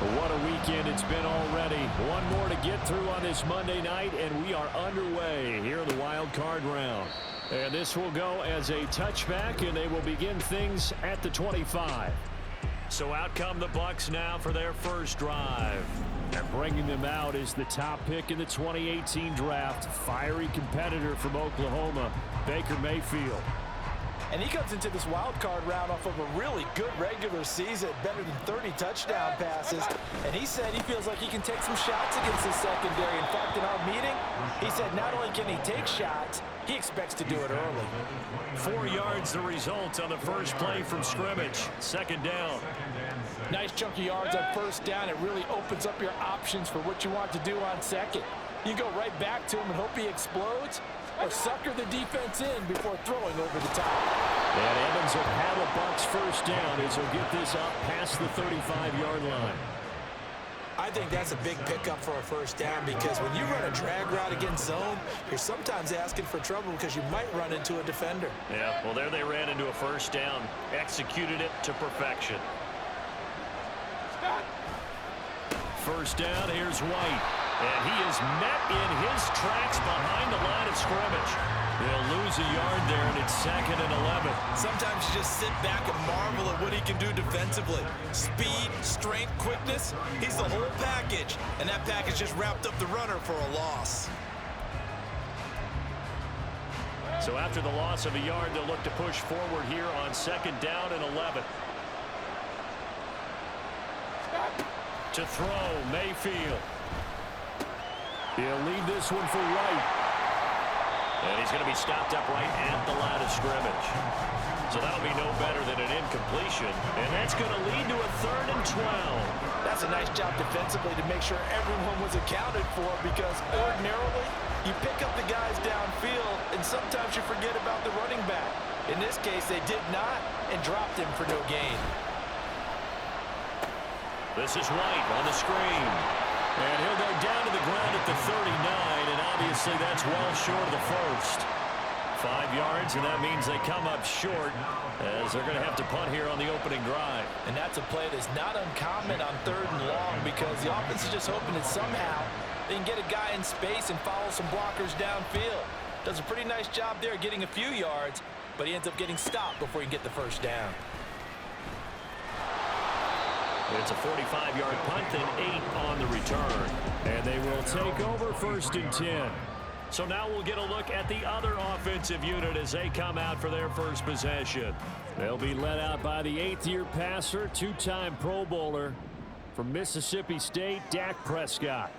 What a weekend it's been already. One more to get through on this Monday night, and we are underway here in the wild card round. And this will go as a touchback, and they will begin things at the 25. So out come the Bucs now for their first drive. And bringing them out is the top pick in the 2018 draft, fiery competitor from Oklahoma, Baker Mayfield. And he comes into this wild card round off of a really good regular season, better than 30 touchdown passes. And he said he feels like he can take some shots against his secondary. In fact, in our meeting, he said not only can he take shots, he expects to do it early. 4 yards the result on the first play from scrimmage. Second down. Nice chunk of yards on first down. It really opens up your options for what you want to do on second. You go right back to him and hope he explodes, or sucker the defense in before throwing over the top. And Evans will have a Bucs first down as he'll get this up past the 35-yard line. I think that's a big pickup for a first down, because when you run a drag route against zone, you're sometimes asking for trouble because you might run into a defender. Yeah, well, there they ran into a first down, executed it to perfection. First down, here's White. And he is met in his tracks behind the line of scrimmage. They'll lose a yard there, and it's 2nd and 11. Sometimes you just sit back and marvel at what he can do defensively. Speed, strength, quickness, he's the whole package. And that package just wrapped up the runner for a loss. So after the loss of a yard, they'll look to push forward here on 2nd down and 11. To throw, Mayfield. He'll leave this one for White. And he's going to be stopped up right at the line of scrimmage. So that'll be no better than an incompletion. And that's going to lead to a 3rd and 12. That's a nice job defensively to make sure everyone was accounted for, because ordinarily you pick up the guys downfield and sometimes you forget about the running back. In this case, they did not and dropped him for no gain. This is White on the screen. And he'll go down to the ground at the 39, and obviously that's well short of the first. 5 yards, and that means they come up short as they're going to have to punt here on the opening drive. And that's a play that's not uncommon on 3rd and long, because the offense is just hoping that somehow they can get a guy in space and follow some blockers downfield. Does a pretty nice job there getting a few yards, but he ends up getting stopped before he can get the first down. It's a 45-yard punt and 8 on the return. And they will take over 1st and 10. So now we'll get a look at the other offensive unit as they come out for their first possession. They'll be led out by the 8th-year passer, 2-time Pro Bowler from Mississippi State, Dak Prescott.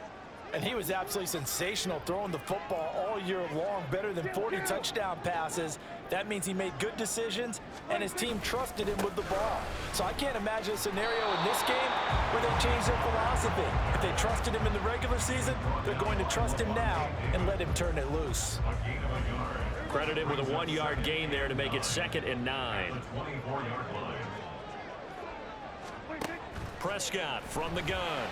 And he was absolutely sensational throwing the football all year long, better than 40 touchdown passes. That means he made good decisions, and his team trusted him with the ball. So I can't imagine a scenario in this game where they change their philosophy. If they trusted him in the regular season, they're going to trust him now and let him turn it loose. Credit him with a 1-yard gain there to make it 2nd and 9. Prescott from the gun.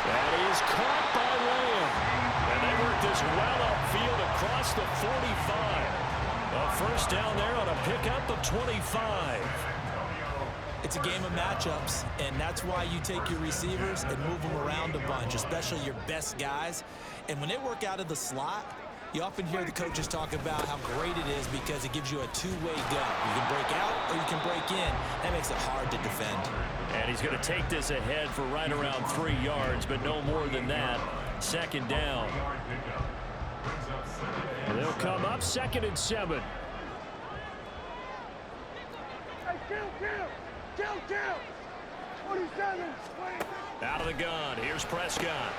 That is caught by Lamb. And they work this well upfield across the 45. A first down there on a pickup of 25. It's a game of matchups, and that's why you take your receivers and move them around a bunch, especially your best guys. And when they work out of the slot, you often hear the coaches talk about how great it is because it gives you a two-way go. You can break out or you can break in. That makes it hard to defend. And he's going to take this ahead for right around 3 yards, but no more than that. 2nd down. They'll come up 2nd and 7. Out of the gun. Here's Prescott.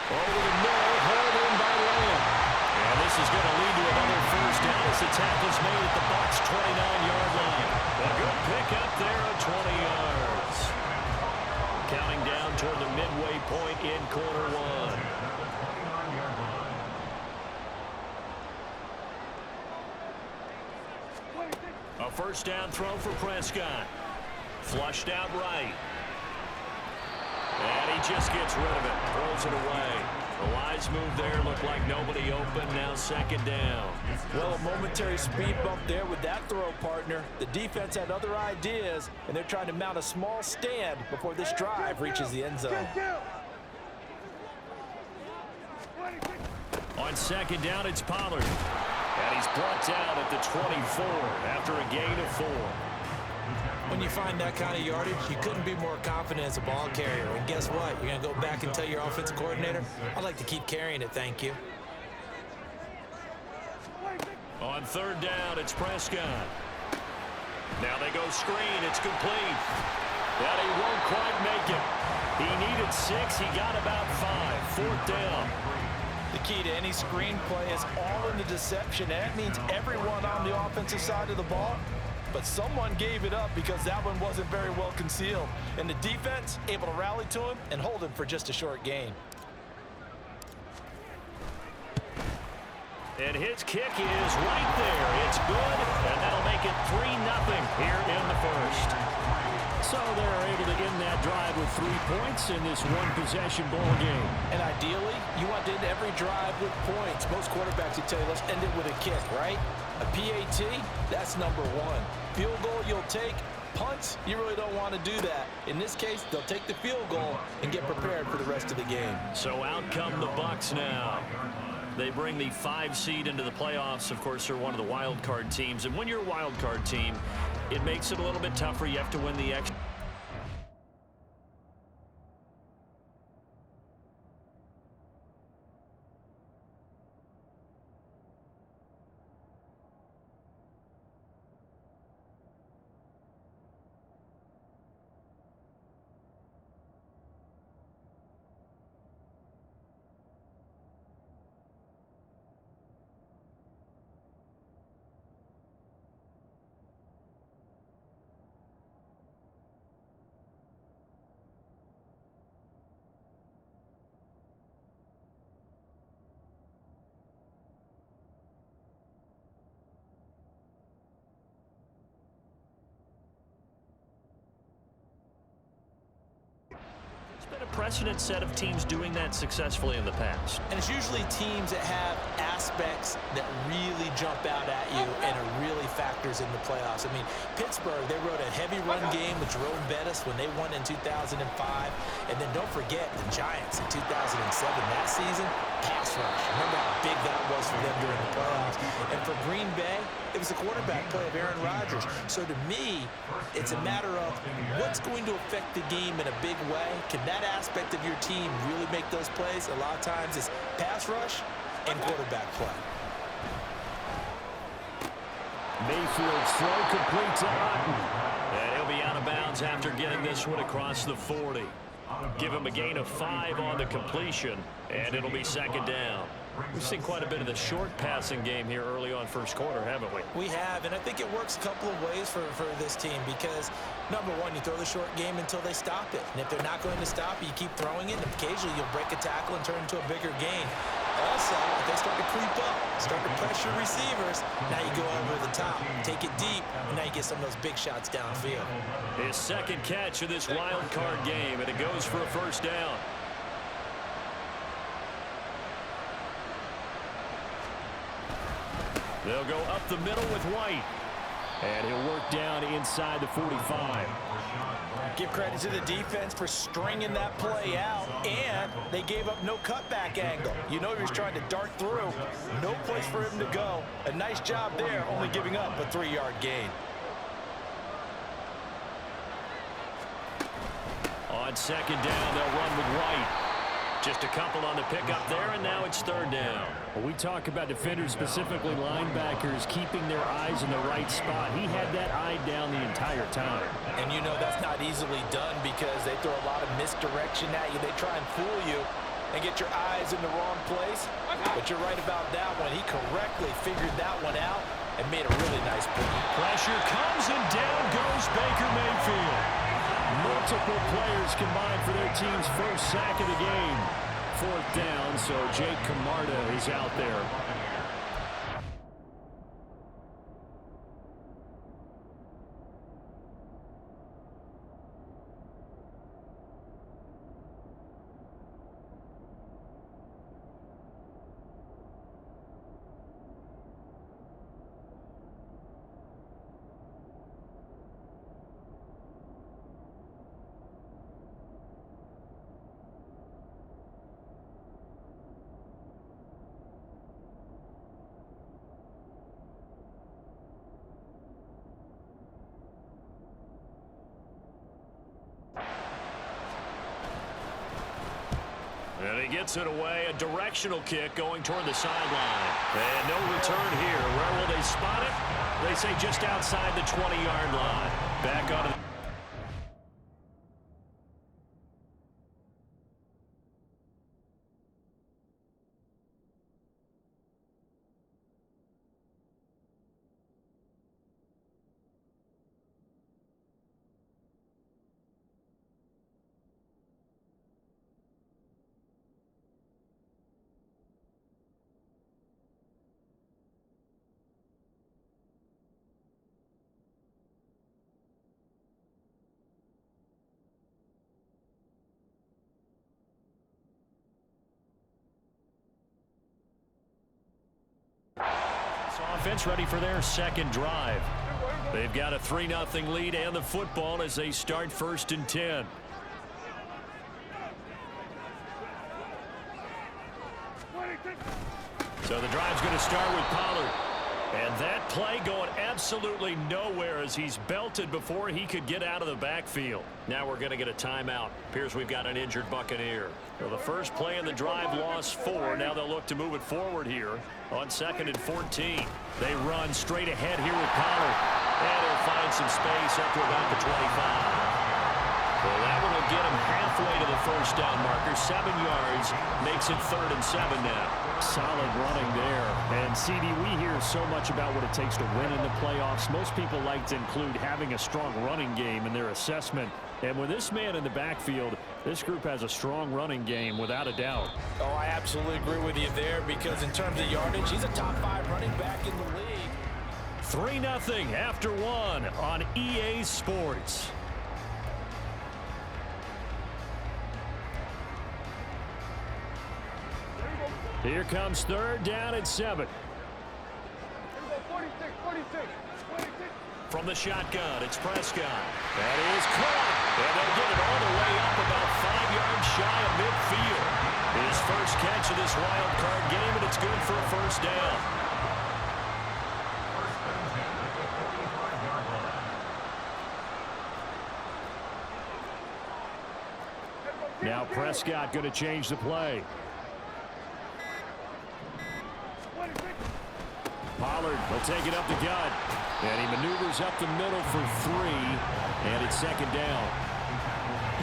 Over the middle, hauled in by Lamb. And this is going to lead to another first down as the tackle's made at the Bucs' 29-yard line. A good pickup there of 20 yards. Counting down toward the midway point in quarter one. A first down throw for Prescott. Flushed out right. And he just gets rid of it. Throws it away. A wise move there. Looked like nobody open. Now second down. Well, a momentary speed bump there with that throw, partner. The defense had other ideas, and they're trying to mount a small stand before this drive reaches the end zone. On second down, it's Pollard. And he's brought down at the 24 after a gain of 4. When you find that kind of yardage, you couldn't be more confident as a ball carrier. And guess what? You're going to go back and tell your offensive coordinator, I'd like to keep carrying it, thank you. On third down, it's Prescott. Now they go screen. It's complete. But he won't quite make it. He needed 6. He got about 5. Fourth down. The key to any screen play is all in the deception. And that means everyone on the offensive side of the ball. But someone gave it up because that one wasn't very well concealed. And the defense able to rally to him and hold him for just a short gain. And his kick is right there. It's good, and that'll make it 3-0 here in the first. So they're able to end that drive with 3 points in this one-possession ball game. And ideally, you want to end every drive with points. Most quarterbacks would tell you, let's end it with a kick, right? A PAT, that's number 1. Field goal you'll take. Punts, you really don't want to do that. In this case, they'll take the field goal and get prepared for the rest of the game. So out come the Bucs now. They bring the 5 seed into the playoffs. Of course, they're one of the wild card teams. And when you're a wild card team, it makes it a little bit tougher. You have to win the extra. Been a precedent set of teams doing that successfully in the past. And it's usually teams that have aspects that really jump out at you and are really factors in the playoffs. I mean, Pittsburgh, they rode a heavy run game with Jerome Bettis when they won in 2005. And then don't forget the Giants in 2007. That season, pass rush. Remember how big that was for them during the playoffs. And for Green Bay, it was the quarterback play of Aaron Rodgers. So to me, it's a matter of what's going to affect the game in a big way. Can that aspect of your team really make those plays? A lot of times it's pass rush and quarterback play. Mayfield's throw complete to Otten. And he'll be out of bounds after getting this one across the 40. Give him a gain of 5 on the completion, and it'll be second down. We've seen quite a bit of the short passing game here early on first quarter, haven't we? We have, and I think it works a couple of ways for this team because, number one, you throw the short game until they stop it. And if they're not going to stop it, you keep throwing it, and occasionally you'll break a tackle and turn it into a bigger gain. Also, if they start to creep up, start to pressure receivers, now you go over the top, take it deep, and now you get some of those big shots downfield. His second catch of this wild card game, and it goes for a first down. They'll go up the middle with White. And he'll work down inside the 45. Give credit to the defense for stringing that play out, and they gave up no cutback angle. You know he was trying to dart through. No place for him to go. A nice job there, only giving up a 3-yard gain. On second down, they'll run with White. Just a couple on the pickup there, and now it's third down. Well, we talk about defenders, specifically linebackers, keeping their eyes in the right spot. He had that eye down the entire time. And you know that's not easily done because they throw a lot of misdirection at you. They try and fool you and get your eyes in the wrong place. But you're right about that one. He correctly figured that one out and made a really nice play. Pressure comes, and down goes Baker Mayfield. Multiple players combined for their team's first sack of the game. Fourth down, so Jake Camarda is out there. And he gets it away, a directional kick going toward the sideline. And no return here. Where will they spot it? They say just outside the 20-yard line. Back on the... Offense ready for their second drive. They've got a 3-0 lead and the football as they start 1st and 10. So the drive's going to start with Pollard. And that play going absolutely nowhere as he's belted before he could get out of the backfield. Now we're going to get a timeout. Appears we've got an injured Buccaneer. So the first play in the drive lost 4. Now they'll look to move it forward here on 2nd and 14. They run straight ahead here with Pollard. And he'll find some space up to about the 25. Well, that one will get him halfway to the first down marker. 7 yards makes it 3rd and 7 now. Solid running there. And, CD, we hear so much about what it takes to win in the playoffs. Most people like to include having a strong running game in their assessment. And with this man in the backfield, this group has a strong running game without a doubt. Oh, I absolutely agree with you there because in terms of yardage, he's a top 5 running back in the league. 3-0 after 1 on EA Sports. Here comes 3rd down and 7. From the shotgun, it's Prescott. That is caught. And they'll get it all the way up about 5 yards shy of midfield. His first catch of this wild card game, and it's good for a first down. Now Prescott going to change the play. Pollard will take it up the gut. And he maneuvers up the middle for 3. And it's 2nd down.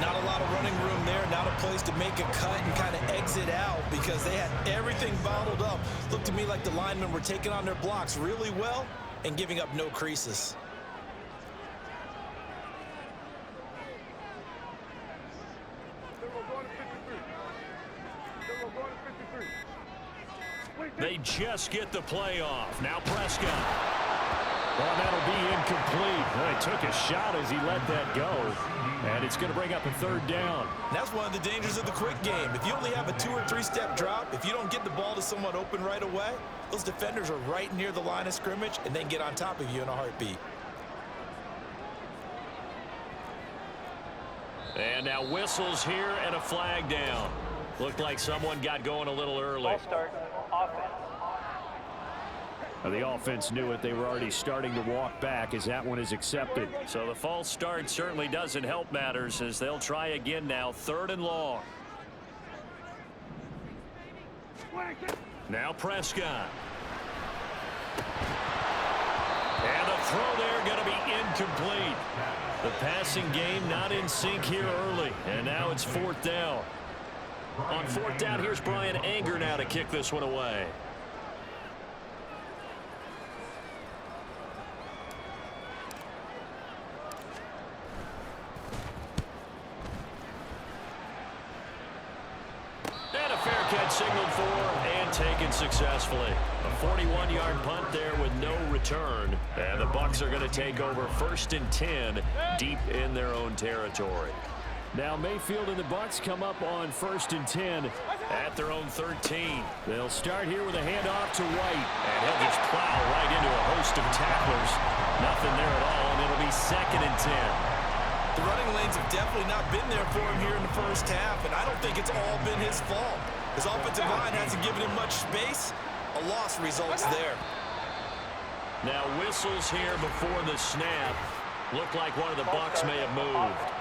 Not a lot of running room there. Not a place to make a cut and kind of exit out because they had everything bottled up. Looked to me like the linemen were taking on their blocks really well and giving up no creases. They just get the play off. Now Prescott. Well, that'll be incomplete. Well, he took a shot as he let that go. And it's going to bring up a 3rd down. And that's one of the dangers of the quick game. If you only have a 2- or 3-step drop, if you don't get the ball to someone open right away, those defenders are right near the line of scrimmage and then get on top of you in a heartbeat. And now whistles here and a flag down. Looked like someone got going a little early. Ball start, offense. The offense knew it. They were already starting to walk back as that one is accepted. So the false start certainly doesn't help matters as they'll try again now. 3rd and long. Now Prescott. And the throw there going to be incomplete. The passing game not in sync here early. And now it's 4th down. On 4th down, here's Brian Anger now to kick this one away. And a fair catch signaled for and taken successfully. A 41-yard punt there with no return. And the Bucs are going to take over 1st and 10 deep in their own territory. Now Mayfield and the Bucs come up on 1st and 10 at their own 13. They'll start here with a handoff to White. And he'll just plow right into a host of tacklers. Nothing there at all, and it'll be 2nd and 10. The running lanes have definitely not been there for him here in the first half, and I don't think it's all been his fault. His offensive line hasn't given him much space. A loss results there. Now whistles here before the snap. Looked like one of the Bucs may have moved.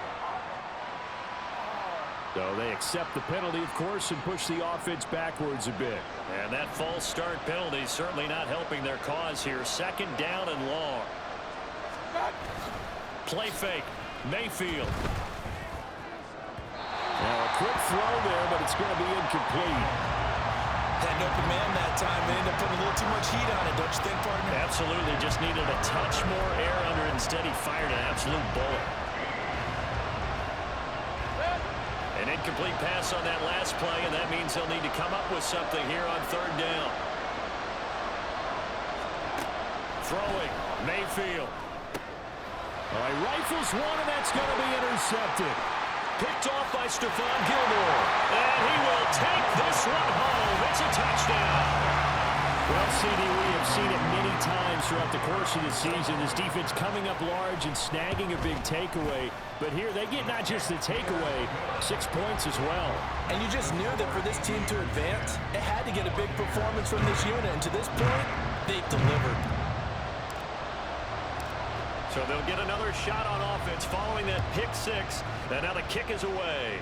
So they accept the penalty, of course, and push the offense backwards a bit. And that false start penalty is certainly not helping their cause here. Second down and long. Play fake. Mayfield. Now a quick throw there, but it's going to be incomplete. Had an open man that time. They ended up putting a little too much heat on it, don't you think, partner? Absolutely. Just needed a touch more air under it. Instead, he fired an absolute bullet. An incomplete pass on that last play, and that means they'll need to come up with something here on third down. Throwing. Mayfield. All right, rifles one, and that's going to be intercepted. Picked off by Stephon Gilmore. And he will take this one home. It's a touchdown. Well, CD, we have seen it many times throughout the course of the season. This defense coming up large and snagging a big takeaway. But here they get not just the takeaway, 6 points as well. And you just knew that for this team to advance, it had to get a big performance from this unit. And to this point, they've delivered. So they'll get another shot on offense following that pick six. And now the kick is away.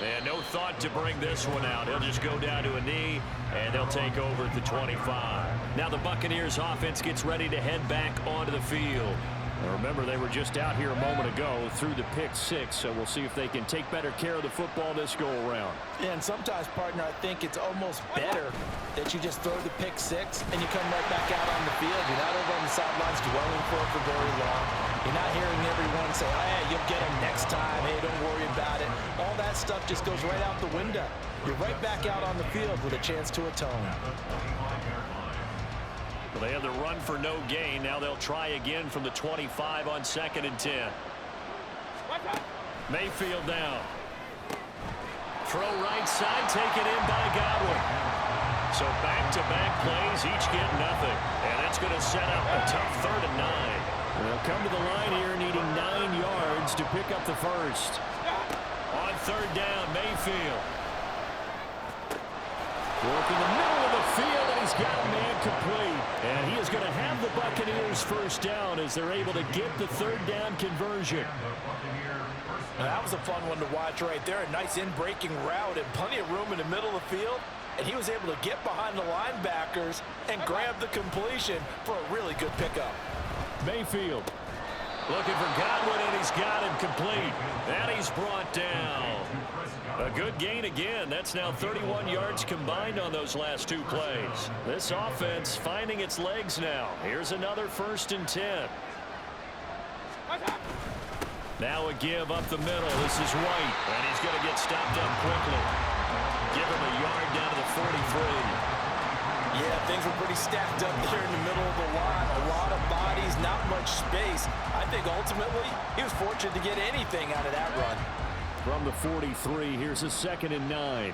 And no thought to bring this one out. He'll just go down to a knee, and they'll take over at the 25. Now the Buccaneers offense gets ready to head back onto the field. Now remember, they were just out here a moment ago through the pick six, so we'll see if they can take better care of the football this go-around. Yeah, and sometimes, partner, I think it's almost better that you just throw the pick six and you come right back out on the field. You're not over on the sidelines dwelling for it for very long. You're not hearing everyone say, oh, hey, you'll get them next time. Hey, don't worry about it. All that stuff just goes right out the window. You're right back out on the field with a chance to atone. Well, they had the run for no gain. Now they'll try again from the 25 on 2nd and 10. Mayfield down. Throw right side, taken in by Godwin. So back-to-back plays, each get nothing. And that's going to set up a tough 3rd and 9. They'll come to the line here needing 9 yards to pick up the first. On 3rd down, Mayfield. Work in the middle of the field, and he's got a man complete. And he is going to have the Buccaneers first down as they're able to get the 3rd down conversion. Now, that was a fun one to watch right there. A nice in-breaking route and plenty of room in the middle of the field. And he was able to get behind the linebackers and grab the completion for a really good pickup. Mayfield. Looking for Godwin, and he's got him complete. And he's brought down. A good gain again. That's now 31 yards combined on those last 2 plays. This offense finding its legs now. Here's another 1st and 10. Now a give up the middle. This is White, and he's going to get stopped up quickly. Give him a yard down to the 43. Yeah, things were pretty stacked up there in the middle of the line. A lot of bodies, not much space. I think ultimately he was fortunate to get anything out of that run. From the 43, here's a 2nd and 9.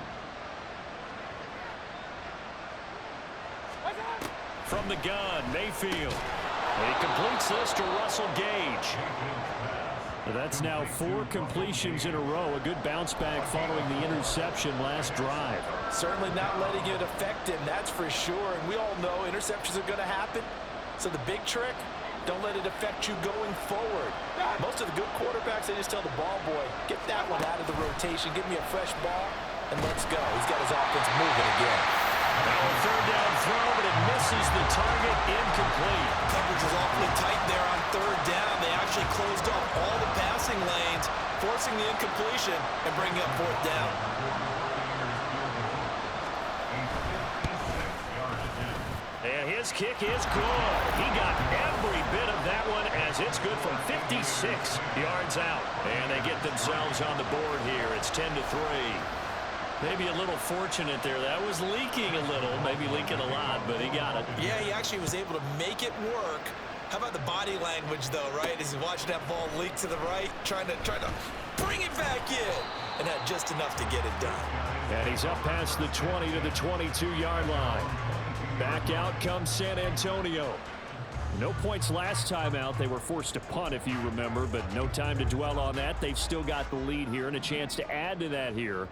From the gun, Mayfield. And he completes this to Russell Gage. That's now 4 completions in a row. A good bounce back following the interception last drive. Certainly not letting it affect him, that's for sure. And we all know interceptions are going to happen. So the big trick, don't let it affect you going forward. Most of the good quarterbacks, they just tell the ball boy, get that one out of the rotation, give me a fresh ball, and let's go. He's got his offense moving again. Now a 3rd down throw, but it misses the target, incomplete. Coverage was awfully tight there on 3rd down. They actually closed off all the passing lanes, forcing the incompletion and bringing up 4th down. And his kick is good. He got every bit of that one as it's good from 56 yards out. And they get themselves on the board here. It's 10-3. Maybe a little fortunate there. That was leaking a little, maybe leaking a lot, but he got it. Yeah, he actually was able to make it work. How about the body language, though, right? As he's watching that ball leak to the right, trying to bring it back in, and had just enough to get it done. And he's up past the 20 to the 22-yard line. Back out comes San Antonio. No points last time out. They were forced to punt, if you remember, but no time to dwell on that. They've still got the lead here and a chance to add to that here.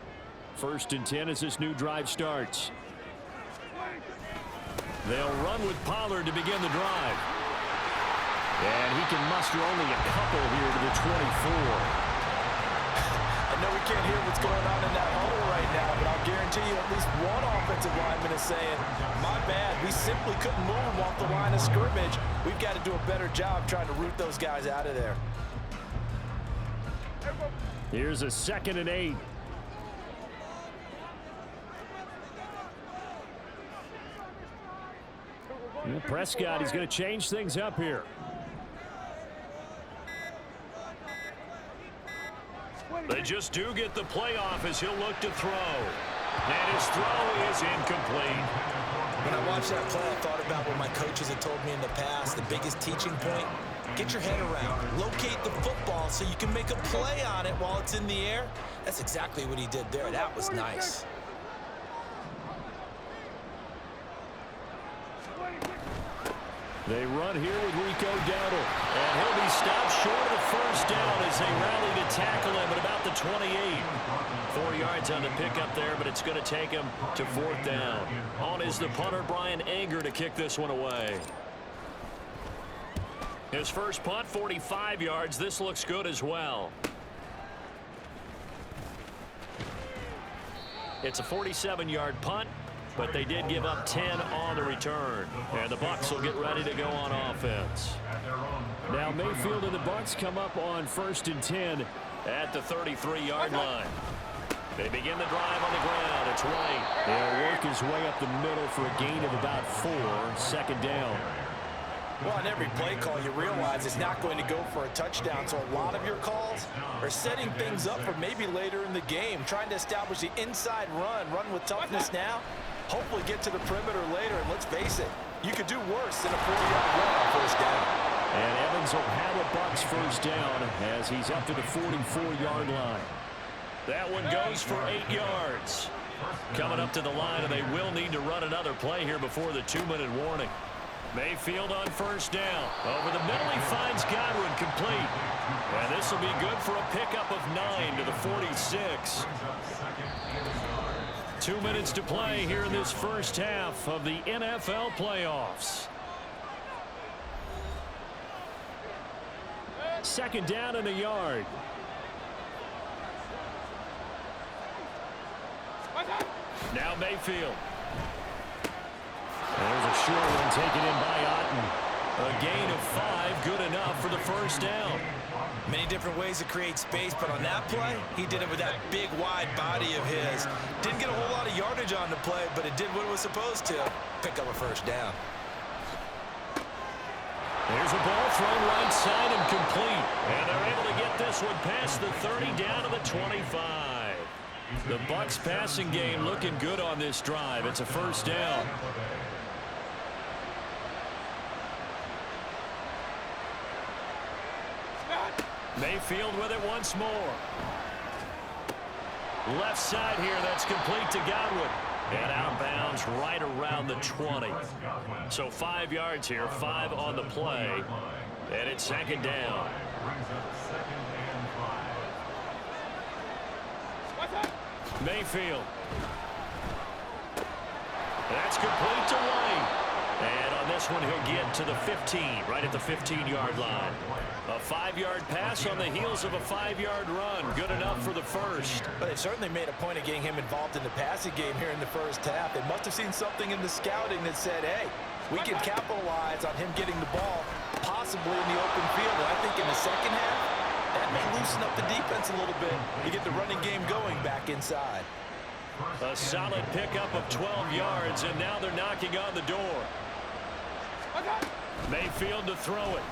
1st and 10 as this new drive starts. They'll run with Pollard to begin the drive. And he can muster only a couple here to the 24. know we can't hear what's going on in that huddle right now, but I'll guarantee you at least one offensive lineman is saying, my bad, we simply couldn't move them off the line of scrimmage. We've got to do a better job trying to root those guys out of there. Here's a 2nd and 8. Prescott, he's going to change things up here. They just do get the playoff as he'll look to throw. And his throw is incomplete. When I watched that play, I thought about what my coaches had told me in the past. The biggest teaching point, get your head around. Locate the football so you can make a play on it while it's in the air. That's exactly what he did there. That was nice. They run here with Rico Dowdle. And he'll be stopped short of the first down as they rally to tackle him at about the 28. 4 yards on the pickup there, but it's going to take him to 4th down. On is the punter, Brian Anger, to kick this one away. His first punt, 45 yards. This looks good as well. It's a 47-yard punt, but they did give up 10 on the return. And the Bucs will get ready to go on offense. Now Mayfield and the Bucs come up on 1st and 10 at the 33-yard line. They begin the drive on the ground. It's right. They'll work his way up the middle for a gain of about 4. 2nd down. Well, on every play call, you realize it's not going to go for a touchdown, so a lot of your calls are setting things up for maybe later in the game, trying to establish the inside run with toughness now, hopefully get to the perimeter later, and let's face it, you could do worse than a 40-yard run on 1st down. And Evans will have a Bucs 1st down as he's up to the 44-yard line. That one goes for 8 yards. Coming up to the line, and they will need to run another play here before the 2-minute warning. Mayfield on 1st down. Over the middle, he finds Godwin complete. And this will be good for a pickup of 9 to the 46. 2 minutes to play here in this first half of the NFL playoffs. 2nd down and a yard. Now Mayfield. There's a short one taken in by Otten. A gain of 5, good enough for the 1st down. Many different ways to create space, but on that play, he did it with that big, wide body of his. Didn't get a whole lot of yardage on the play, but it did what it was supposed to. Pick up a 1st down. There's a ball thrown right side and complete. And they're able to get this one past the 30 down to the 25. The Bucs passing game looking good on this drive. It's a 1st down. Mayfield with it once more. Left side here, that's complete to Godwin. And out of bounds right around the 20. So 5 yards here, 5 on the play. And it's 2nd down. Mayfield. That's complete to White. And on this one, he'll get to the 15, right at the 15-yard line. A 5-yard pass on the heels of a 5-yard run. Good enough for the 1st. But they certainly made a point of getting him involved in the passing game here in the 1st half. They must have seen something in the scouting that said, hey, we can capitalize on him getting the ball possibly in the open field. And I think in the 2nd half, that may loosen up the defense a little bit to get the running game going back inside. A solid pickup of 12 yards, and now they're knocking on the door. Mayfield to throw it.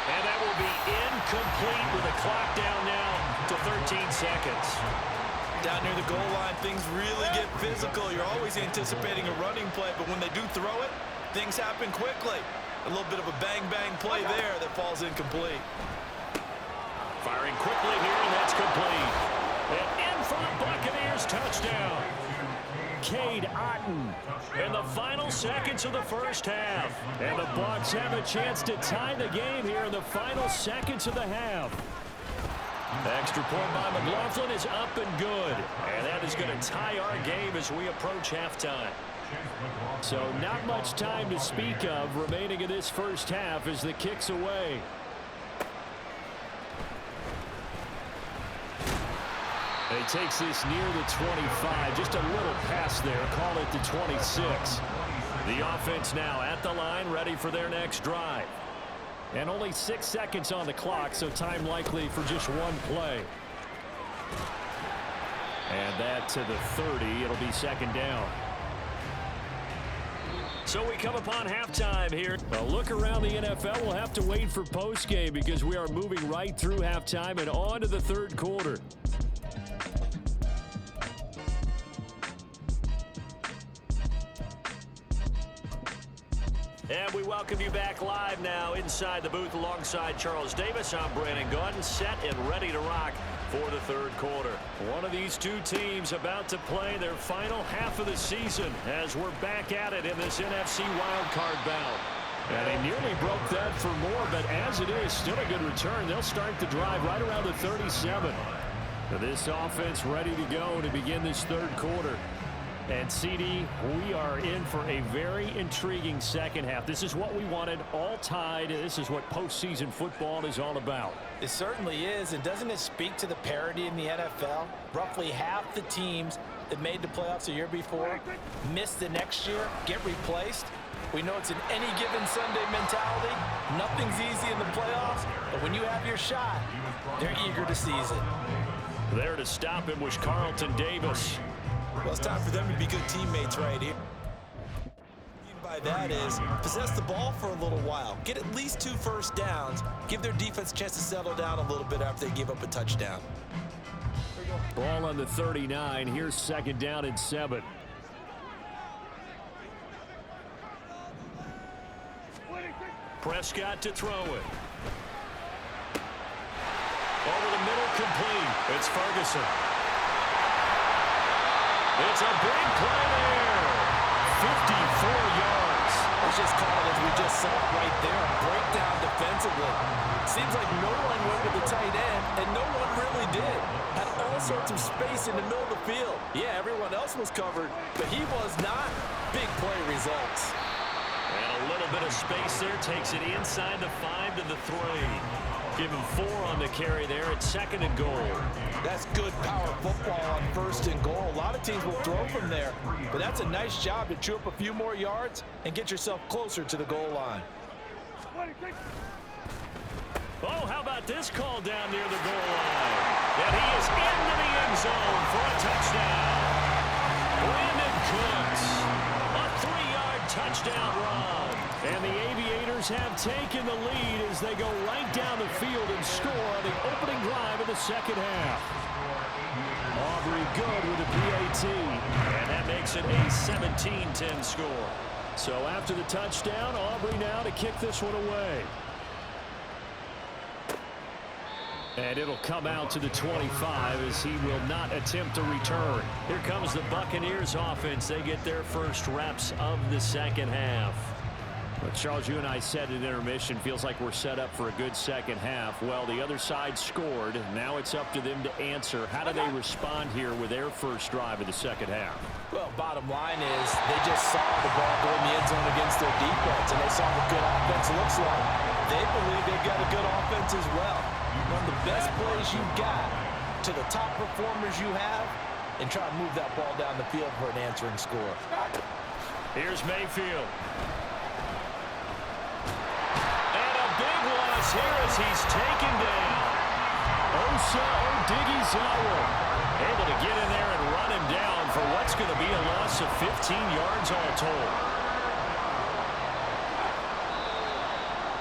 And that will be incomplete with a clock down now to 13 seconds. Down near the goal line, things really get physical. You're always anticipating a running play, but when they do throw it, things happen quickly. A little bit of a bang-bang play there that falls incomplete. Firing quickly here, and that's complete. And in for the Buccaneers, touchdown. Cade Otten in the final seconds of the 1st half. And the Bucs have a chance to tie the game here in the final seconds of the half. Extra point by McLaughlin is up and good. And that is going to tie our game as we approach halftime. So not much time to speak of remaining in this 1st half as the kick's away. he takes this near the 25. Just a little pass there. Call it the 26. The offense now at the line, ready for their next drive. And only 6 seconds on the clock, so time likely for just one play. And that to the 30. It'll be second down. So we come upon halftime here. A look around the NFL. We'll have to wait for postgame because we are moving right through halftime and on to the third quarter. And we welcome you back live now inside the booth alongside Charles Davis. I'm Brandon Gaudin, set and ready to rock for the third quarter. One of these two teams about to play their final half of the season as we're back at it in this NFC wildcard bout. And they nearly broke that for more, but as it is, still a good return. They'll start the drive right around the 37. This offense ready to go to begin this third quarter. And CD, we are in for a very intriguing second half. This is what we wanted, all tied. This is what postseason football is all about. It certainly is, and doesn't it speak to the parity in the NFL? Roughly half the teams that made the playoffs the year before miss the next year, get replaced. We know it's an any given Sunday mentality. Nothing's easy in the playoffs, but when you have your shot, they're eager to seize it. There to stop him was Carlton Davis. Well, it's time for them to be good teammates right here. What I mean by that is possess the ball for a little while. Get at least 2 first downs. Give their defense a chance to settle down a little bit after they give up a touchdown. Ball on the 39. Here's second down and 7. Prescott to throw it. Over the middle, complete. It's Ferguson. It's a big play there. 54 yards. Let's just call it as we just saw right there. A breakdown defensively. Seems like no one went with the tight end, and no one really did. Had all sorts of space in the middle of the field. Yeah, everyone else was covered, but he was not. Big play results. And a little bit of space there. Takes it inside the 5 to the 3. Give him 4 on the carry there at second and goal. That's good power football on first and goal. A lot of teams will throw from there, but that's a nice job to chew up a few more yards and get yourself closer to the goal line. Oh, how about this call down near the goal line? And he is into the end zone for a touchdown. Brandon Cooks, a 3-yard touchdown run. And the Aviators have taken the lead as they go right down the field and score on the opening drive of the second half. Aubrey good with a PAT. And that makes it a 17-10 score. So after the touchdown, Aubrey now to kick this one away. And it'll come out to the 25 as he will not attempt to return. Here comes the Buccaneers offense. They get their first reps of the second half. But Charles, you and I said at intermission, feels like we're set up for a good second half. Well, the other side scored. Now it's up to them to answer. How do they respond here with their first drive of the second half? Well, bottom line is they just saw the ball go in the end zone against their defense, and they saw what good offense looks like. They believe they've got a good offense as well. One of the best plays you've got to the top performers you have, and try to move that ball down the field for an answering score. Here's Mayfield. Big loss here as he's taken down. Osa Odighizuwa able to get in there and run him down for what's going to be a loss of 15 yards all told.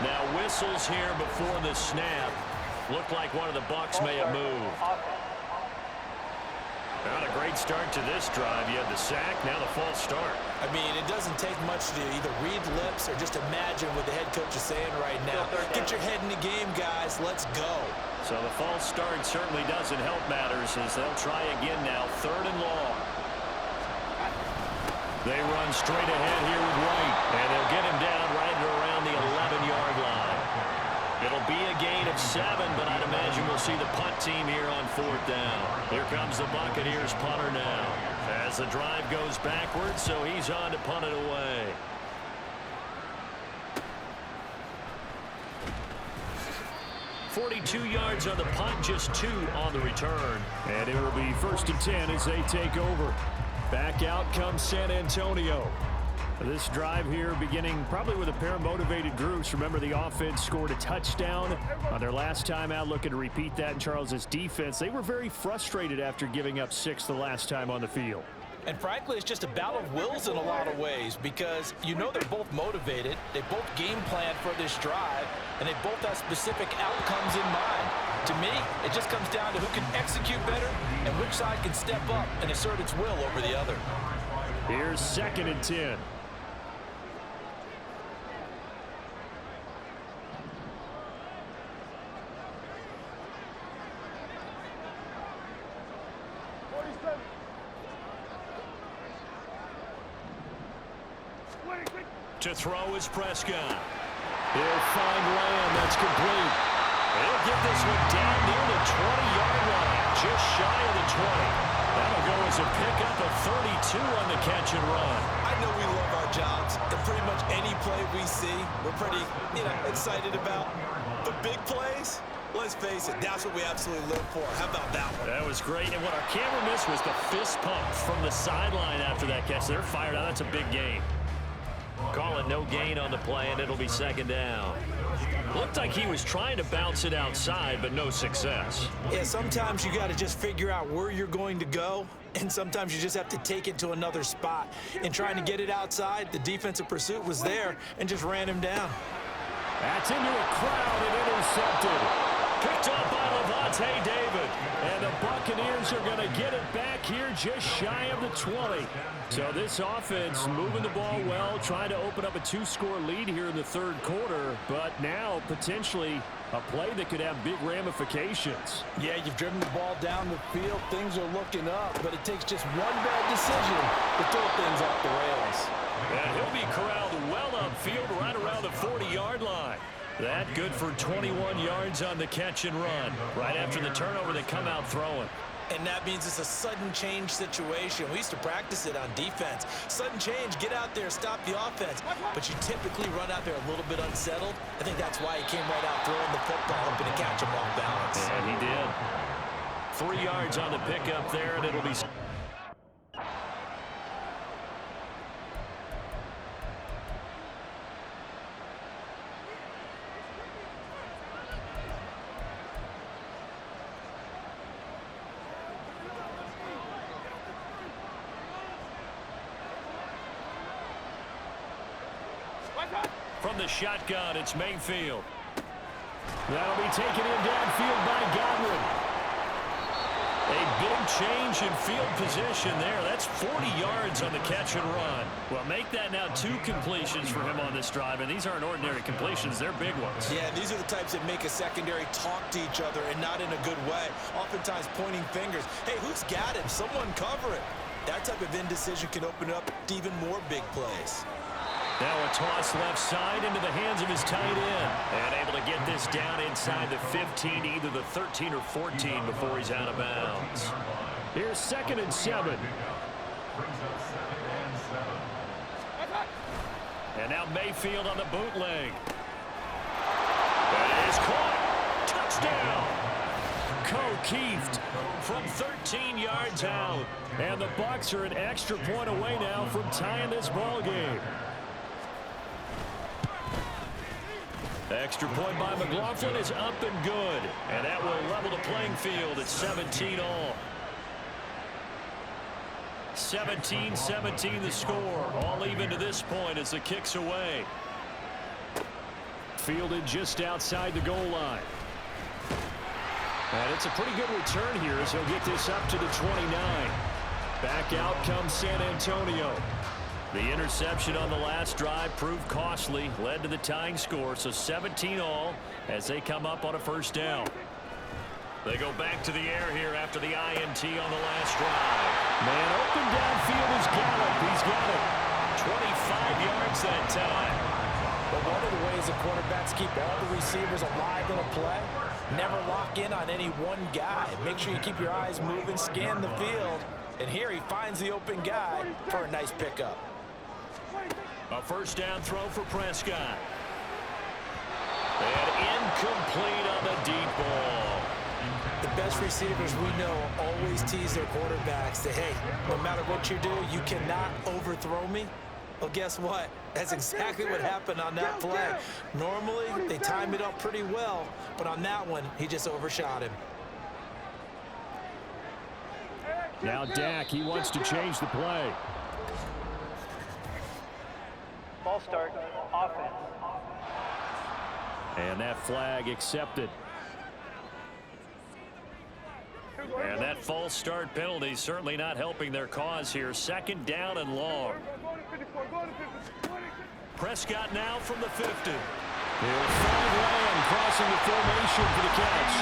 Now whistles here before the snap. Looked like one of the Bucs may have moved. Not a great start to this drive. You had the sack, now the false start. I mean, it doesn't take much to either read lips or just imagine what the head coach is saying right now. Get your head in the game, guys. Let's go. So the false start certainly doesn't help matters as they'll try again now. 3rd and long. They run straight ahead here with White, and they'll get him down right around the 11-yard line. It'll be a gain of 7, but I'd imagine we'll see the punt team here on 4th down. Here comes the Buccaneers punter now. As the drive goes backwards, so he's on to punt it away. 42 yards on the punt, just 2 on the return. And it will be 1st and 10 as they take over. Back out comes San Antonio. This drive here beginning probably with a pair of motivated groups. Remember, the offense scored a touchdown on their last time out, looking to repeat that in Charles's defense. They were very frustrated after giving up 6 the last time on the field. And frankly, it's just a battle of wills in a lot of ways because you know they're both motivated. They both game plan for this drive, and they both have specific outcomes in mind. To me, it just comes down to who can execute better and which side can step up and assert its will over the other. Here's 2nd and 10. To throw is Prescott. He'll find Lamb. That's complete. He'll get this one down near the 20-yard line, just shy of the 20. That'll go as a pickup of 32 on the catch and run. I know we love our jobs, and pretty much any play we see, we're pretty, excited about. The big plays, let's face it, that's what we absolutely live for. How about that one? That was great, and what our camera missed was the fist pump from the sideline after that catch. They're fired out. That's a big gain. Call it no gain on the play, and it'll be 2nd down. Looked like he was trying to bounce it outside, but no success. Yeah, sometimes you got to just figure out where you're going to go, and sometimes you just have to take it to another spot. In trying to get it outside, the defensive pursuit was there and just ran him down. That's into a crowd and intercepted. Picked up by Levante David. And the Buccaneers are going to get it back here just shy of the 20. So this offense moving the ball well, trying to open up a 2-score lead here in the 3rd quarter. But now potentially a play that could have big ramifications. Yeah, you've driven the ball down the field. Things are looking up, but it takes just one bad decision to throw things off the rails. And he'll be corralled well upfield right around the 40-yard line. That good for 21 yards on the catch and run. Right after the turnover, they come out throwing. And that means it's a sudden change situation. We used to practice it on defense. Sudden change, get out there, stop the offense. But you typically run out there a little bit unsettled. I think that's why he came right out throwing the football, hoping to catch him off balance. And he did. 3 yards on the pickup there, and it'll be... From the shotgun, it's Mayfield. That'll be taken in downfield by Godwin. A big change in field position there. That's 40 yards on the catch and run. Well, make that now 2 completions for him on this drive, and these aren't ordinary completions. They're big ones. Yeah, these are the types that make a secondary talk to each other and not in a good way. Oftentimes pointing fingers. Hey, who's got him? Someone cover it. That type of indecision can open up to even more big plays. Now a toss left side into the hands of his tight end. And able to get this down inside the 15, either the 13 or 14 before he's out of bounds. Here's 2nd and 7. And now Mayfield on the bootleg. That is caught. Touchdown. O'Keefe from 13 yards out. And the Bucs are an extra point away now from tying this ball game. Extra point by McLaughlin is up and good. And that will level the playing field at 17-all. 17-17 the score. All even to this point as the kick's away. Fielded just outside the goal line. And it's a pretty good return here as he'll get this up to the 29. Back out comes San Antonio. The interception on the last drive proved costly, led to the tying score, so 17-all as they come up on a 1st down. They go back to the air here after the INT on the last drive. Man open downfield is Gallup. He's got it. 25 yards that time. But one of the ways the quarterbacks keep all the receivers alive in a play, never lock in on any one guy. Make sure you keep your eyes moving, scan the field, and here he finds the open guy for a nice pickup. A 1st down throw for Prescott. And incomplete on the deep ball. The best receivers we know always tease their quarterbacks that, hey, no matter what you do, you cannot overthrow me. Well, guess what? That's exactly what happened on that play. Normally, they time it up pretty well, but on that one, he just overshot him. Now Dak, he wants to change the play. Ball start, offense. And that flag accepted. And that false start penalty certainly not helping their cause here. Second down and long. Prescott now from the 50. Here's Fred Lamb crossing the formation for the catch.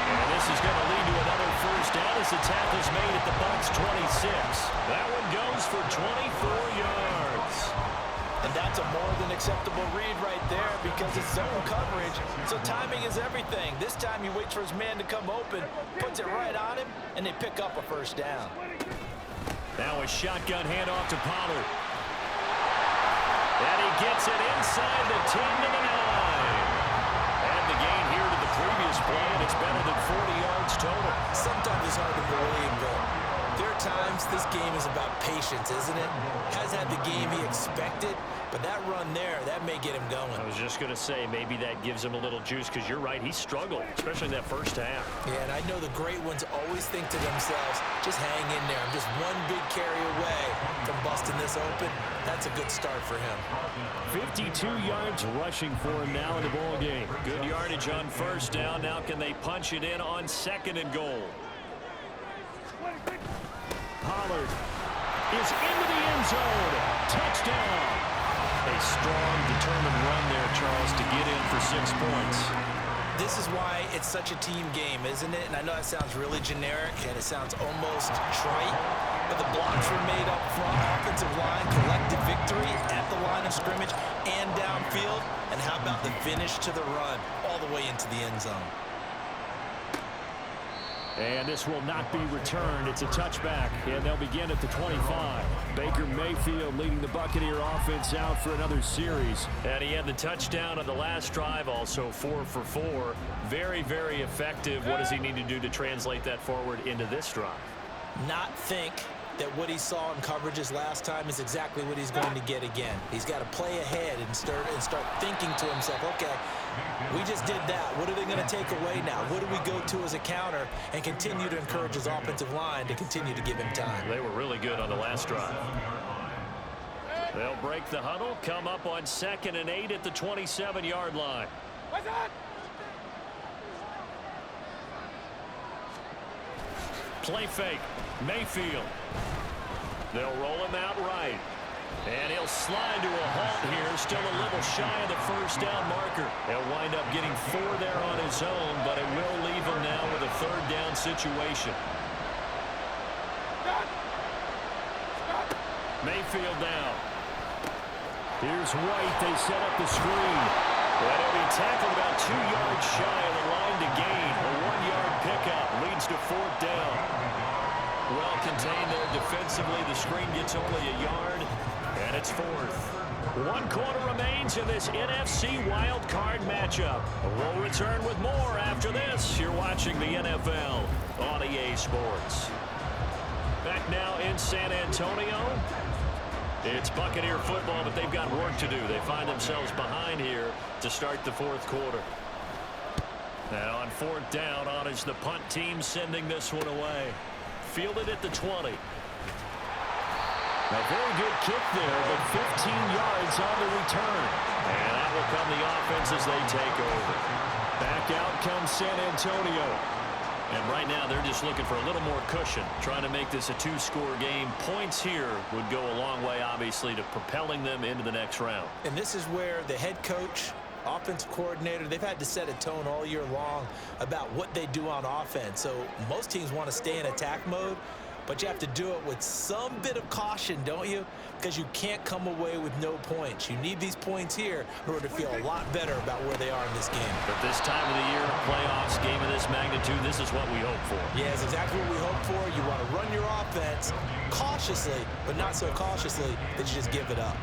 And this is going to lead to another first down as the tackle's made at the Bucs 26. That one goes for 24 yards. And that's a more than acceptable read right there because it's zone coverage, so timing is everything. This time he waits for his man to come open, puts it right on him, and they pick up a first down. Now a shotgun handoff to Pollard. And he gets it inside the 10 to the 9. And the gain here to the previous play, and it's better than 40 yards total. Sometimes it's hard to believe, but there are times this game is about patience, isn't it? Has had the game he expected, but that run there, that may get him going. I was just going to say, maybe that gives him a little juice, because you're right, he struggled, especially in that first half. Yeah, and I know the great ones always think to themselves, just hang in there. I'm just one big carry away from busting this open. That's a good start for him. 52 yards rushing for him now in the ball game. Good yardage on first down. Now can they punch it in on second and goal? Pollard is into the end zone. Touchdown. A strong, determined run there, Charles, to get in for 6 points. This is why it's such a team game, isn't it? And I know that sounds really generic and it sounds almost trite, but the blocks were made up front, offensive line, collective victory at the line of scrimmage and downfield. And how about the finish to the run all the way into the end zone? And this will not be returned. It's a touchback, and they'll begin at the 25. Baker Mayfield leading the Buccaneer offense out for another series. And he had the touchdown on the last drive, also 4 for 4. Very, very effective. What does he need to do to translate that forward into this drive? Not think that what he saw in coverages last time is exactly what he's going to get again. He's got to play ahead and start thinking to himself, okay, we just did that. What are they going to take away now? What do we go to as a counter? And continue to encourage his offensive line to continue to give him time. They were really good on the last drive. They'll break the huddle, come up on 2nd and 8 at the 27-yard line. Play fake. Mayfield. They'll roll him out right. And he'll slide to a halt here. Still a little shy of the first down marker. He'll wind up getting 4 there on his own, but it will leave him now with a 3rd down situation. Mayfield down. Here's White. They set up the screen. And he'll be tackled about 2 yards shy of the line to gain. A 1-yard pickup leads to 4th down. Well contained there defensively. The screen gets only a yard, and it's 4th. 1 quarter remains in this NFC wild card matchup. We'll return with more after this. You're watching the NFL on EA Sports. Back now in San Antonio. It's Buccaneer football, but they've got work to do. They find themselves behind here to start the 4th quarter. Now on 4th down, on is the punt team sending this one away. Fielded at the 20. A very good kick there, but 15 yards on the return. And that will come the offense as they take over. Back out comes San Antonio. And right now they're just looking for a little more cushion, trying to make this a 2-score game. Points here would go a long way, obviously, to propelling them into the next round. And this is where the head coach, offensive coordinator, they've had to set a tone all year long about what they do on offense. So most teams want to stay in attack mode, but you have to do it with some bit of caution, don't you? Because you can't come away with no points. You need these points here in order to feel a lot better about where they are in this game. But this time of the year, playoffs, game of this magnitude, this is what we hope for. Yeah, it's exactly what we hope for. You want to run your offense cautiously, but not so cautiously that you just give it up.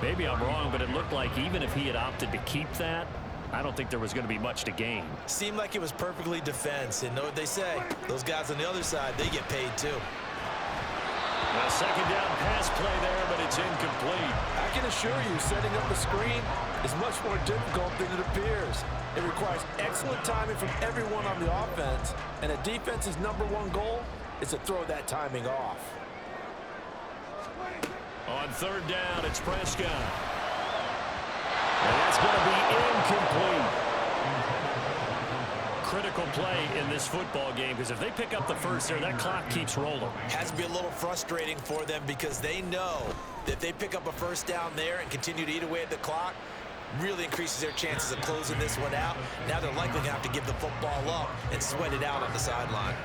Maybe I'm wrong, but it looked like even if he had opted to keep that, I don't think there was going to be much to gain. Seemed like it was perfectly defense. And know what they say? Those guys on the other side, they get paid too. A second down pass play there, but it's incomplete. I can assure you, setting up a screen is much more difficult than it appears. It requires excellent timing from everyone on the offense, and a defense's #1 goal is to throw that timing off. On third down, it's Prescott. And that's going to be incomplete. Critical play in this football game, because if they pick up the first there, that clock keeps rolling. Has to be a little frustrating for them because they know that if they pick up a first down there and continue to eat away at the clock, really increases their chances of closing this one out. Now they're likely going to have to give the football up and sweat it out on the sideline.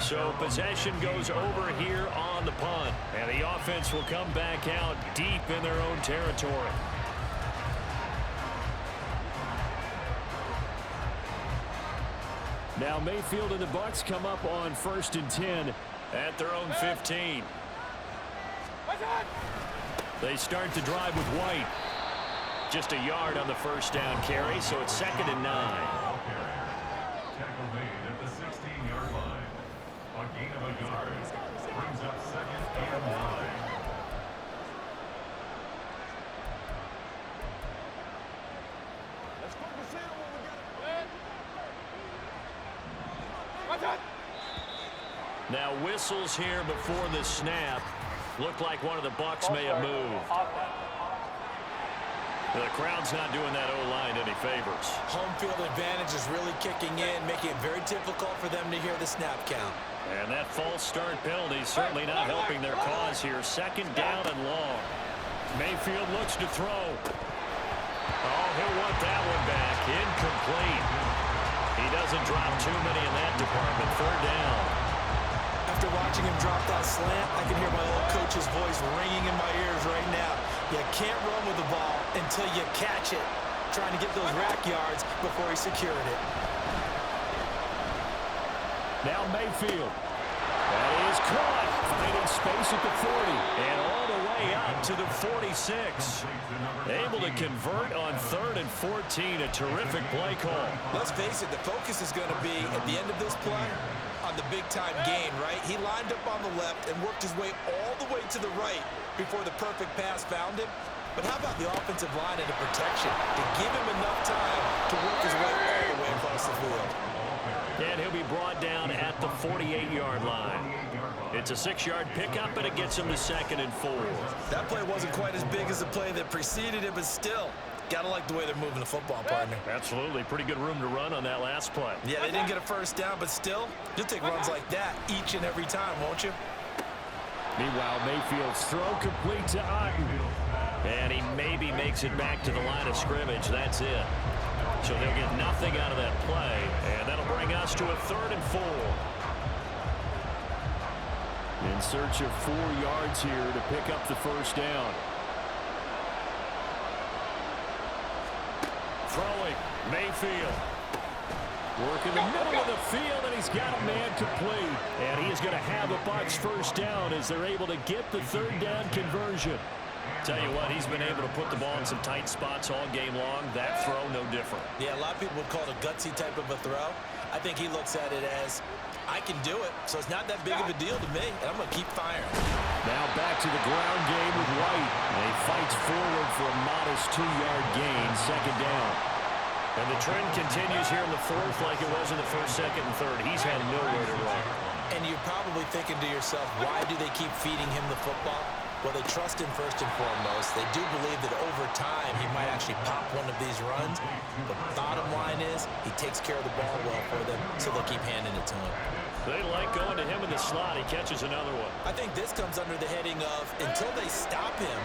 So possession goes over here on the punt, and the offense will come back out deep in their own territory. Now Mayfield and the Bucs come up on 1st and 10 at their own 15. They start the drive with White. Just a yard on the first down carry, so it's 2nd and 9. Tackle made at the 16-yard line. A gain of a yard brings up 2nd and 9. Now whistles here before the snap. Looked like one of the Bucs may have moved. The crowd's not doing that O-line any favors. Home field advantage is really kicking in, making it very difficult for them to hear the snap count. And that false start penalty is certainly not helping their cause here. 2nd down and long. Mayfield looks to throw. Oh, he'll want that one back. Incomplete. He doesn't drop too many in that department. 3rd down. After watching him drop that slant, I can hear my old coach's voice ringing in my ears right now. You can't run with the ball until you catch it. Trying to get those rack yards before he secured it. Now Mayfield. That is caught. Finding space at the 40. And all the way up to the 46. Able to convert on 3rd and 14. A terrific play call. Let's face it, the focus is going to be at the end of this play on the big-time gain, right? He lined up on the left and worked his way all the way to the right before the perfect pass found him. But how about the offensive line and the protection to give him enough time to work his way all the way across the field? And he'll be brought down at the 48-yard line. It's a 6-yard pickup, and it gets him to 2nd and 4. That play wasn't quite as big as the play that preceded it, but still, gotta like the way they're moving the football, partner. Absolutely. Pretty good room to run on that last play. Yeah, they didn't get a first down, but still, you'll take runs like that each and every time, won't you? Meanwhile, Mayfield's throw complete to Otten. And he maybe makes it back to the line of scrimmage. That's it. So they'll get nothing out of that play. And that'll bring us to a 3rd and 4. In search of 4 yards here to pick up the first down. Throwing, Mayfield. Work in the middle of the field, and he's got a man complete. And he is going to have a Bucs first down as they're able to get the 3rd down conversion. Tell you what, he's been able to put the ball in some tight spots all game long. That throw, no different. Yeah, a lot of people would call it a gutsy type of a throw. I think he looks at it as, I can do it, so it's not that big of a deal to me, and I'm going to keep firing. Now back to the ground game with White. And he fights forward for a modest 2-yard gain, 2nd down. And the trend continues here in the 4th like it was in the 1st, 2nd, and 3rd. He's had nowhere to run. And you're probably thinking to yourself, why do they keep feeding him the football? Well, they trust him first and foremost. They do believe that over time he might actually pop one of these runs. But bottom line is he takes care of the ball well for them, so they'll keep handing it to him. They like going to him in the slot. He catches another one. I think this comes under the heading of until they stop him,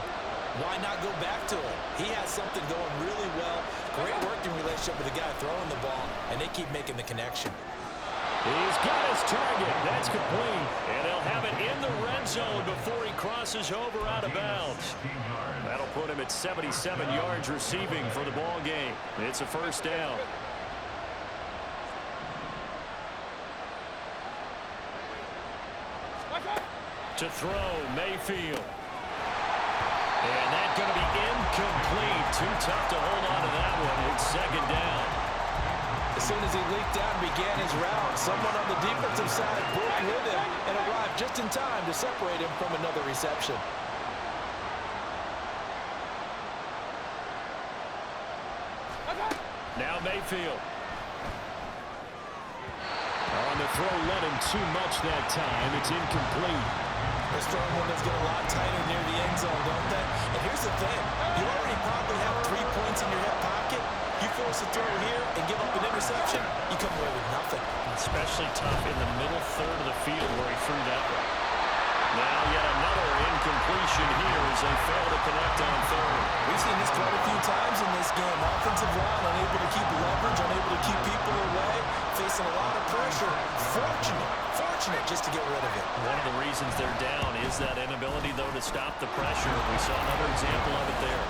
why not go back to him? He has something going really well. Great working relationship with the guy throwing the ball, and they keep making the connection. He's got his target. That's complete. And they'll have it in the red zone before he crosses over out of bounds. That'll put him at 77 yards receiving for the ball game. It's a first down. To throw, Mayfield. And that's going to be incomplete. Too tough to hold on to that one. It's second down. As soon as he leaped out and began his route, someone on the defensive side broke with him and arrived just in time to separate him from another reception. Now Mayfield. On the throw, let him too much that time. It's incomplete. Those throwing windows get a lot tighter near the end zone, don't they? And here's the thing. You already probably have 3 points in your hip pocket. You force a throw here and give up an interception, you come away with nothing. Especially tough in the middle third of the field where he threw that one. Now yet another incompletion here as they fail to connect on third. We've seen this quite a few times in this game. Offensive line unable to keep leverage, unable to keep people away, facing a lot of pressure. Fortunate just to get rid of it. One of the reasons they're down is that inability, though, to stop the pressure. We saw another example of it there.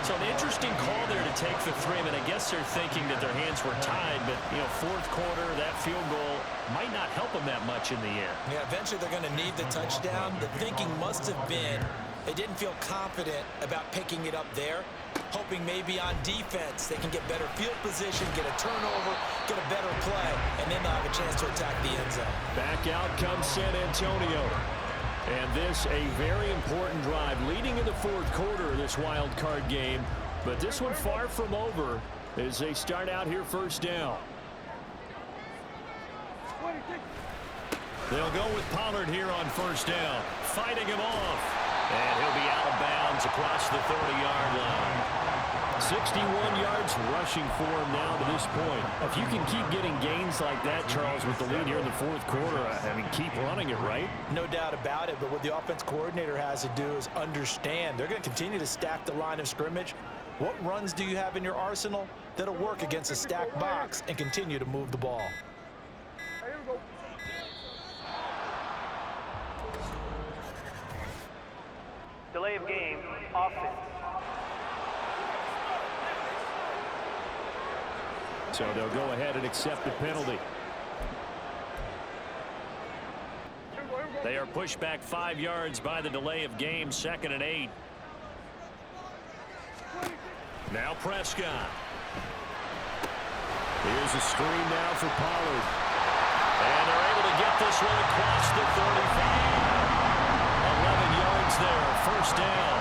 So an interesting call there to take the 3. I mean, I guess they're thinking that their hands were tied, but, you know, fourth quarter, that field goal might not help them that much in the end. Yeah, eventually they're going to need the touchdown. The thinking must have been they didn't feel confident about picking it up there, hoping maybe on defense they can get better field position, get a turnover, get a better play, and then they'll have a chance to attack the end zone. Back out comes San Antonio. And this a very important drive leading in the fourth quarter of this wild card game. But this one far from over as they start out here first down. They'll go with Pollard here on first down. Fighting him off. And he'll be out of bounds across the 30-yard line. 61 yards rushing for him now to this point. If you can keep getting gains like that, Charles, with the lead here in the fourth quarter, I mean, keep running it, right? No doubt about it, but what the offense coordinator has to do is understand they're going to continue to stack the line of scrimmage. What runs do you have in your arsenal that'll work against a stacked box and continue to move the ball? Delay of game, offense. So they'll go ahead and accept the penalty. They are pushed back 5 yards by the delay of game, 2nd and 8. Now Prescott. Here's a screen now for Pollard. And they're able to get this one across the 35. 11 yards there, first down.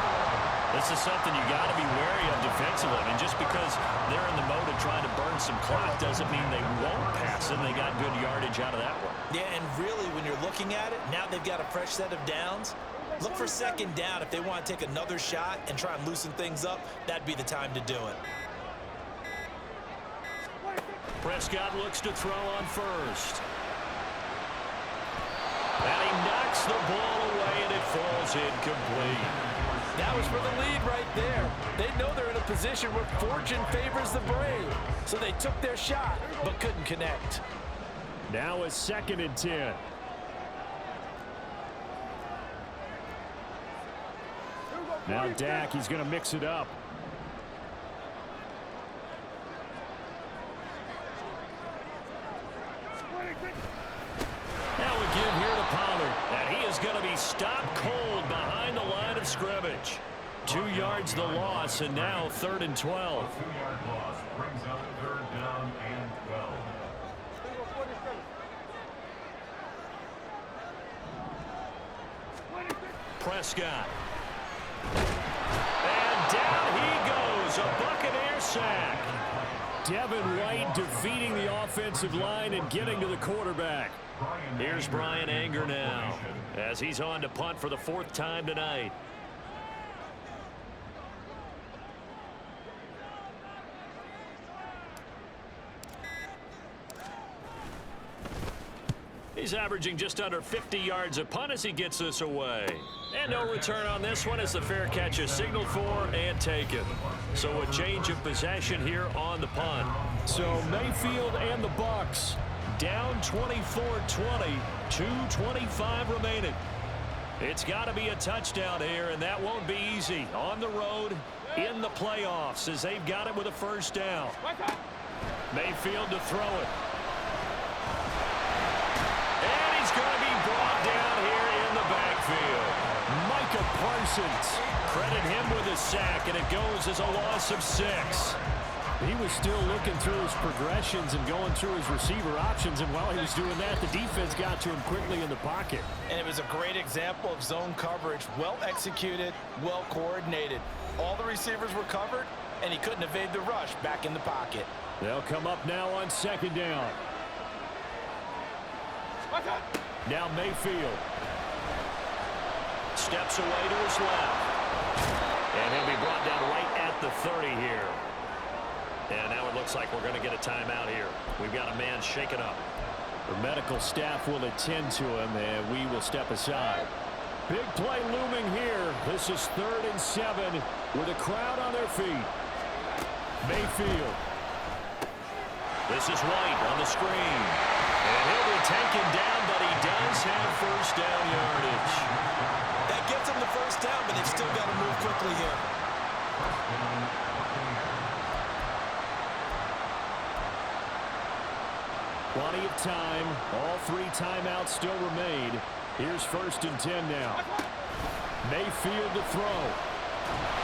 This is something you got to be wary of defensively. I mean, just because they're in the mode of trying to burn some clock doesn't mean they won't pass, and they got good yardage out of that one. Yeah, and really, when you're looking at it, now they've got a fresh set of downs. Look for second down. If they want to take another shot and try and loosen things up, that'd be the time to do it. Prescott looks to throw on first. And he knocks the ball away, and it falls incomplete. That was for the lead right there. They know they're in a position where fortune favors the brave. So they took their shot, but couldn't connect. Now a 2nd and 10. Now Dak, he's going to mix it up. Now again here to Pollard. And he is going to be stopped cold behind the line of scrimmage. 2 yards the loss, and now 3rd and 12. 2-yard loss brings up 3rd down and 12. Prescott. And down he goes. A Buccaneer sack. Devin White defeating the offensive line and getting to the quarterback. Here's Brian Anger now as he's on to punt for the 4th time tonight. He's averaging just under 50 yards a punt as he gets this away. And no return on this one as the fair catch is signaled for and taken. So a change of possession here on the punt. So Mayfield and the Bucs down 24-20, 2:25 remaining. It's got to be a touchdown here, and that won't be easy. On the road in the playoffs as they've got it with a first down. Mayfield to throw it. And he's going to be brought down here in the backfield. Micah Parsons Credit him with a sack, and it goes as a loss of 6. He was still looking through his progressions and going through his receiver options, and while he was doing that, the defense got to him quickly in the pocket. And it was a great example of zone coverage. Well executed, well coordinated. All the receivers were covered, and he couldn't evade the rush back in the pocket. They'll come up now on 2nd down. Now Mayfield. Steps away to his left. And he'll be brought down right at the 30 here. And now it looks like we're going to get a timeout here. We've got a man shaken up. The medical staff will attend to him, and we will step aside. Big play looming here. This is 3rd and 7 with a crowd on their feet. Mayfield. This is White on the screen. And he'll be taken down, but he does have first down yardage. That gets him the first down, but they've still got to move quickly here. Plenty of time. All 3 timeouts still remain. Here's 1st and 10 now. Mayfield to throw.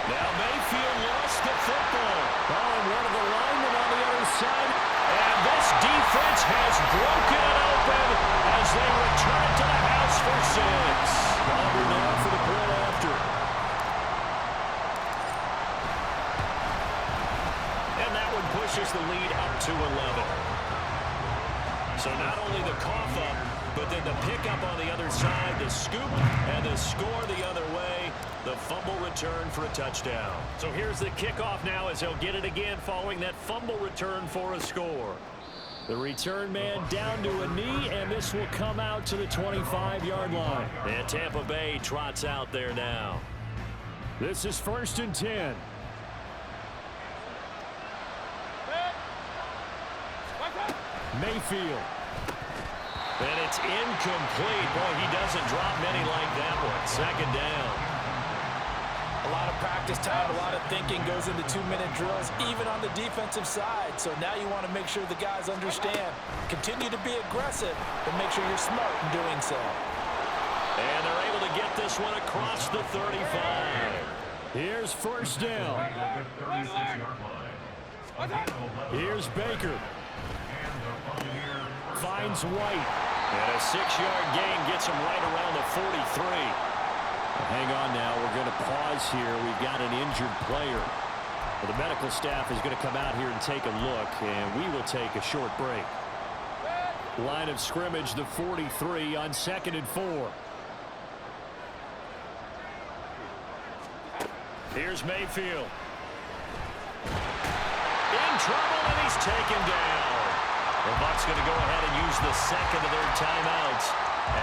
Now Mayfield lost the football. Oh, and one of the linemen on the other side. And this defense has broken it open as they return to the house for 6. Auburn now for the point after. And that one pushes the lead up to 11. So not only the cough up, but then the pickup on the other side, the scoop, and the score the other way. The fumble return for a touchdown. So here's the kickoff now as they'll get it again following that fumble return for a score. The return man down to a knee, and this will come out to the 25-yard line. And Tampa Bay trots out there now. This is 1st and 10. Mayfield. And it's incomplete. Boy, he doesn't drop many like that one. 2nd down. A lot of practice time, a lot of thinking goes into 2-minute drills, even on the defensive side. So now you want to make sure the guys understand. Continue to be aggressive, but make sure you're smart in doing so. And they're able to get this one across the 35. Here's 1st down. Here's Baker. Finds White. And a 6-yard gain gets him right around the 43. Hang on now. We're going to pause here. We've got an injured player. Well, the medical staff is going to come out here and take a look, and we will take a short break. Line of scrimmage, the 43 on 2nd and 4. Here's Mayfield. In trouble, and he's taken down. The Bucs going to go ahead and use the 2nd of their timeouts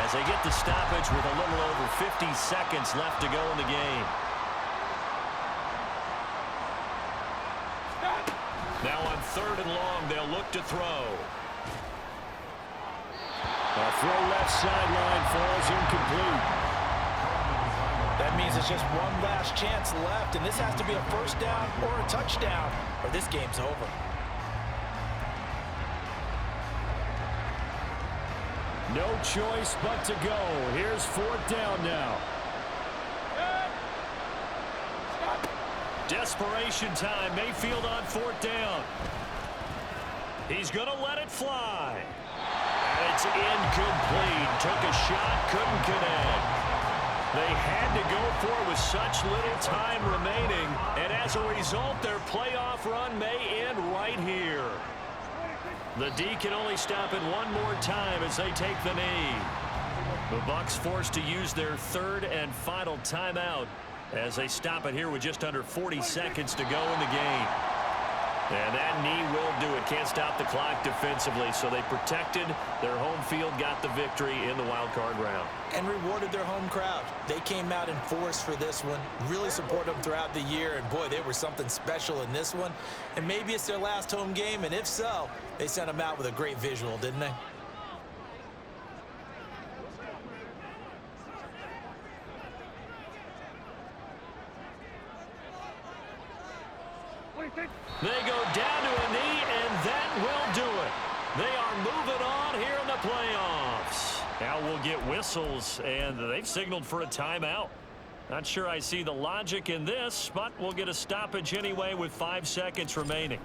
as they get the stoppage with a little over 50 seconds left to go in the game. Now on 3rd and long, they'll look to throw. A throw left sideline falls incomplete. That means it's just one last chance left, and this has to be a 1st down or a touchdown, or this game's over. No choice but to go. Here's 4th down now. Desperation time. Mayfield on 4th down. He's going to let it fly. And it's incomplete. Took a shot, couldn't connect. They had to go for it with such little time remaining. And as a result, their playoff run may end right here. The D can only stop it one more time as they take the knee. The Bucs forced to use their 3rd and final timeout as they stop it here with just under 40 seconds to go in the game. And that knee will do it. Can't stop the clock defensively, so they protected their home field, got the victory in the wild card round. And rewarded their home crowd. They came out in force for this one, really supported them throughout the year, and boy, they were something special in this one. And maybe it's their last home game, and if so, they sent them out with a great visual, didn't they? They go down to a knee, and that will do it. They are moving on here in the playoffs. Now we'll get whistles, and they've signaled for a timeout. Not sure I see the logic in this, but we'll get a stoppage anyway with 5 seconds remaining.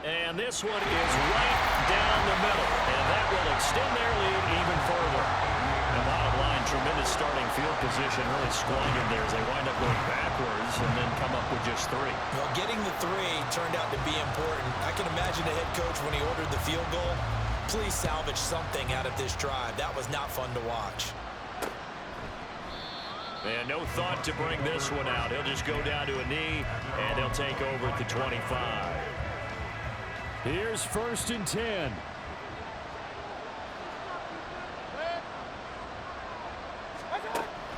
And this one is right down the middle, and that will extend their lead even further. The bottom line, tremendous starting field position, really squandered there as they wind up going backwards and then come up with just 3. Well, getting the 3 turned out to be important. I can imagine the head coach when he ordered the field goal. Please salvage something out of this drive. That was not fun to watch. And no thought to bring this one out. He'll just go down to a knee, and he'll take over at the 25. Here's 1st and 10.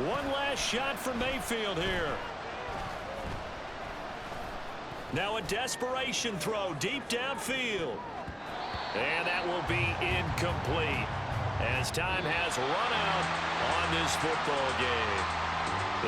One last shot from Mayfield here. Now a desperation throw deep downfield. And that will be incomplete as time has run out on this football game.